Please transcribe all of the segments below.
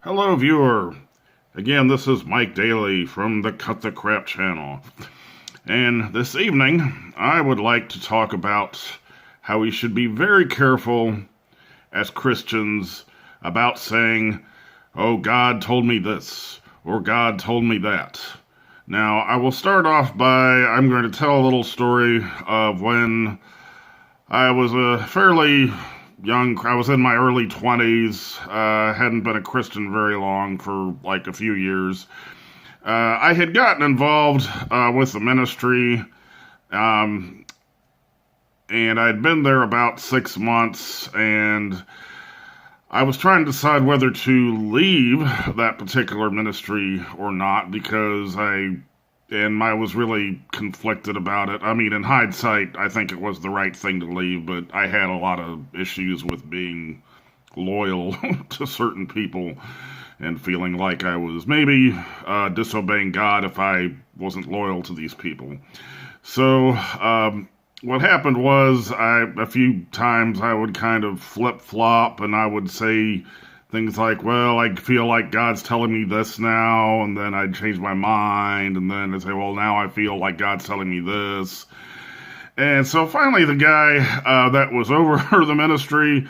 Hello, viewer. Again, this is Mike Daly from the Cut the Crap channel. And this evening, I would like to talk about how we should be very careful as Christians about saying, oh, God told me this, or God told me that. Now, I will start off by, I'm going to tell a little story of when I was a fairly I was in my early 20s, hadn't been a Christian very long, for like a few years. I had gotten involved with the ministry, um, and I'd been there about 6 months, and I was trying to decide whether to leave that particular ministry or not, because I was really conflicted about it. I mean, in hindsight, I think it was the right thing to leave, but I had a lot of issues with being loyal to certain people and feeling like I was maybe disobeying God if I wasn't loyal to these people. So, what happened was, a few times I would kind of flip-flop, and I would say things like, well, I feel like God's telling me this now, and then I'd change my mind, and then I'd say, well, now I feel like God's telling me this. And so finally the guy that was over the ministry,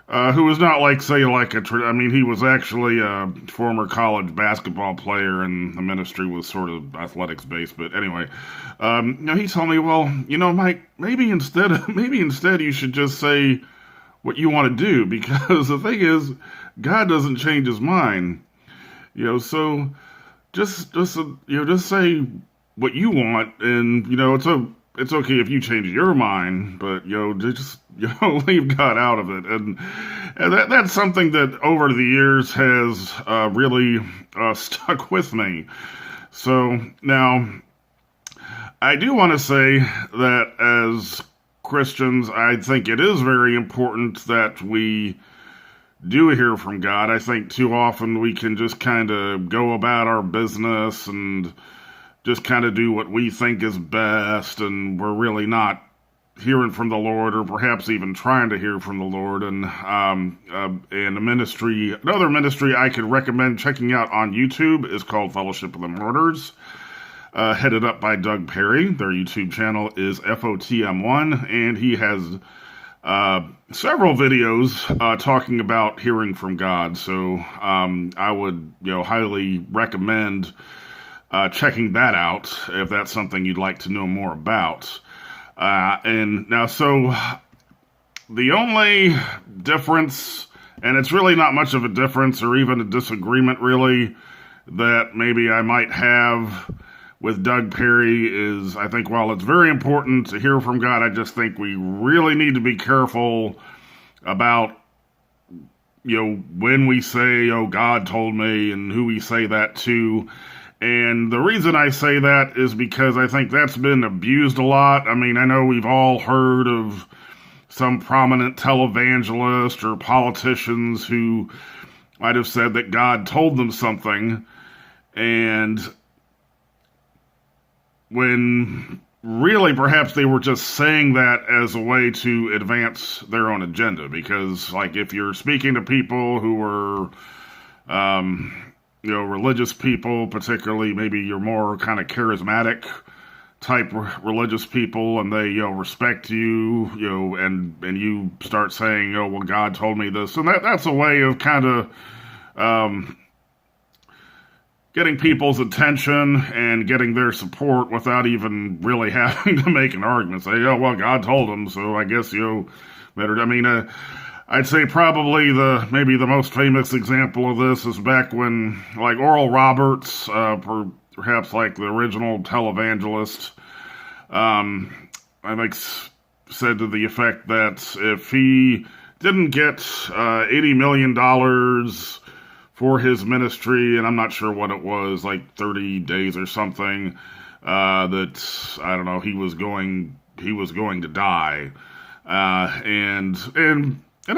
who was not like, say, he was actually a former college basketball player, and the ministry was sort of athletics-based, but anyway, he told me, well, Mike, maybe instead you should just say what you want to do, because the thing is, God doesn't change his mind. So just say what you want, and it's okay if you change your mind, but just leave God out of it. And that's something that over the years has really stuck with me. So now I do want to say that as Christians, I think it is very important that we do hear from God. I think too often we can just kind of go about our business and just kind of do what we think is best, and we're really not hearing from the Lord, or perhaps even trying to hear from the Lord. And another ministry I could recommend checking out on YouTube is called Fellowship of the Martyrs, headed up by Doug Perry. Their YouTube channel is FOTM1, and he has several videos talking about hearing from God. So I would highly recommend checking that out if that's something you'd like to know more about. And now, so the only difference, and it's really not much of a difference or even a disagreement really, that maybe I might have with Doug Perry is, I think while it's very important to hear from God, I just think we really need to be careful about, when we say, oh, God told me, and who we say that to. And the reason I say that is because I think that's been abused a lot. I mean, I know we've all heard of some prominent televangelist or politicians who might have said that God told them something, and when really perhaps they were just saying that as a way to advance their own agenda. Because, like, if you're speaking to people who were, religious people, particularly maybe you're more kind of charismatic type religious people, and they, respect you, and you start saying, oh, well, God told me this. And that's a way of kind of, getting people's attention and getting their support without even really having to make an argument. Say, oh, well, God told them, so I guess, better. I mean, I'd say probably maybe the most famous example of this is back when, like, Oral Roberts, perhaps like the original televangelist, I think said to the effect that if he didn't get $80 million for his ministry, and I'm not sure what it was, like 30 days or something, that, I don't know, he was going to die. And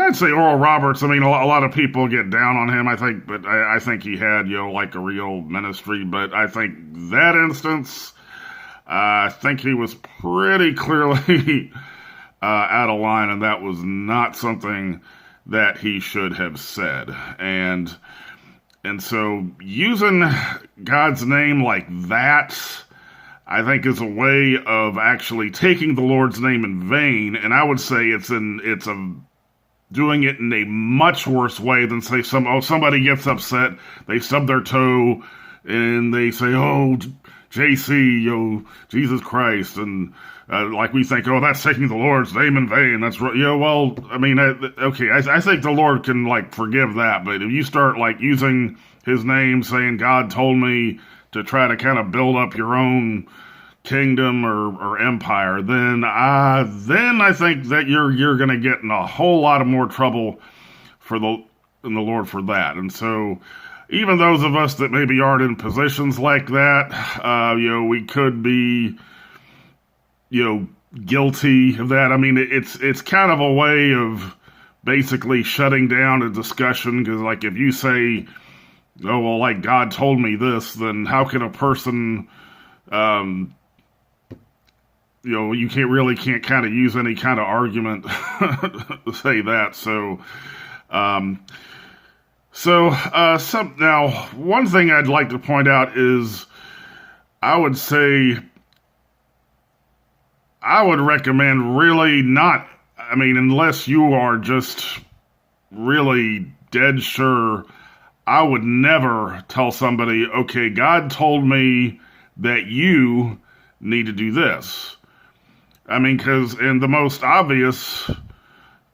I'd say Oral Roberts, I mean, a lot of people get down on him, I think, but I think he had, like a real ministry. But I think that instance, I think he was pretty clearly out of line, and that was not something that he should have said. And And so using God's name like that, I think, is a way of actually taking the Lord's name in vain. And I would say it's doing it in a much worse way than, say, somebody gets upset, they stub their toe, and they say, oh, JC, Jesus Christ, and like we think, oh, that's taking the Lord's name in vain. That's right. Well, I mean, okay, I think the Lord can, like, forgive that, but if you start, like, using his name, saying God told me to try to kind of build up your own kingdom or empire, then I think that you're going to get in a whole lot of more trouble in the Lord for that. And so, even those of us that maybe aren't in positions like that, we could be, guilty of that. I mean, it's kind of a way of basically shutting down a discussion, because, like, if you say, oh, well, like, God told me this, then how can a person, you can't kind of use any kind of argument to say that. Now, one thing I'd like to point out is, I would recommend really not, I mean, unless you are just really dead sure, I would never tell somebody, okay, God told me that you need to do this. I mean, and the most obvious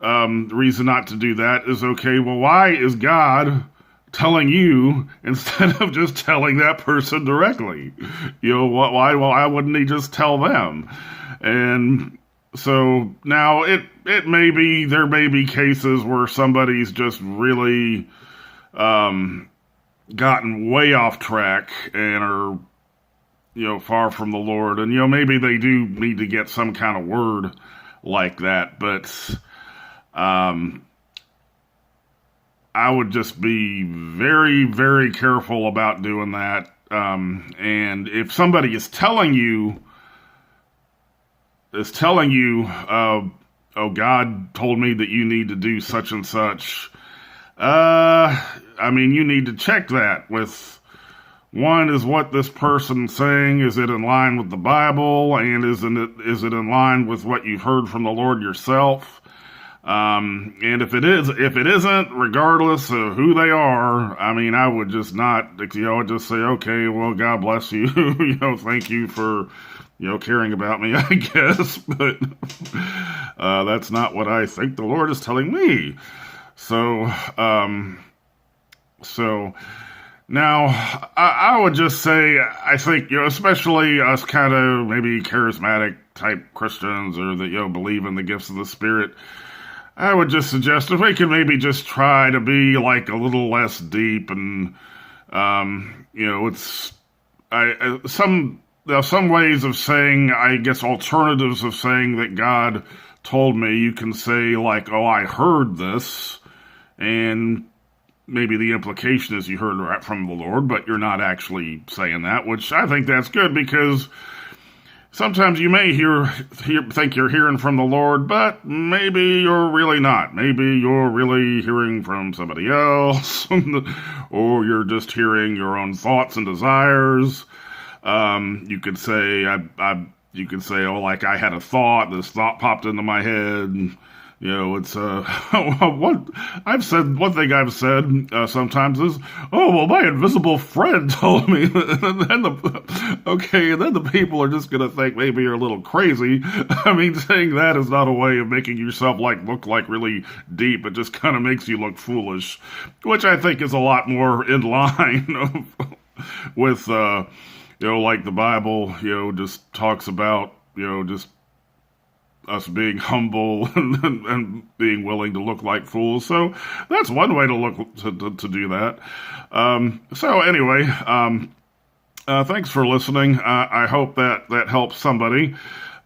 reason not to do that is, okay, well, why is God telling you instead of just telling that person directly? Why wouldn't he just tell them? And so now there may be cases where somebody's just really gotten way off track and are far from the Lord, and maybe they do need to get some kind of word like that, but I would just be very, very careful about doing that. And if somebody is telling you, oh, God told me that you need to do such and such, I mean, you need to check that with, one, is what this person's saying, is it in line with the Bible, and is it in line with what you've heard from the Lord yourself? And if it isn't, regardless of who they are, I mean, I would just not, just say, okay, well, God bless you, thank you for, caring about me, I guess, but that's not what I think the Lord is telling me. So now, I would just say, I think, especially us kind of maybe charismatic type Christians, or that, believe in the gifts of the Spirit, I would just suggest if we could maybe just try to be, like, a little less deep, and, some ways of saying, I guess, alternatives of saying that God told me, you can say, like, oh, I heard this, and maybe the implication is you heard from the Lord, but you're not actually saying that, which I think that's good, because sometimes you may think you're hearing from the Lord, but maybe you're really not. Maybe you're really hearing from somebody else, or you're just hearing your own thoughts and desires. You could say, oh, like, I had a thought, this thought popped into my head. It's, one thing I've said sometimes is, oh, well, my invisible friend told me, and then the people are just going to think maybe you're a little crazy. I mean, saying that is not a way of making yourself, like, look like really deep. It just kind of makes you look foolish, which I think is a lot more in line with, like the Bible, just talks about, just us being humble and being willing to look like fools. So that's one way to do that. So anyway, thanks for listening. I hope that helps somebody.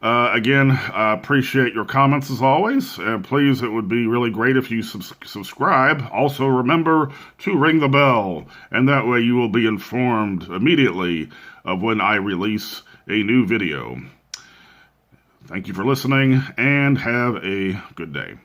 Again, I appreciate your comments as always. Please, it would be really great if you subscribe. Also, remember to ring the bell, and that way you will be informed immediately of when I release a new video. Thank you for listening, and have a good day.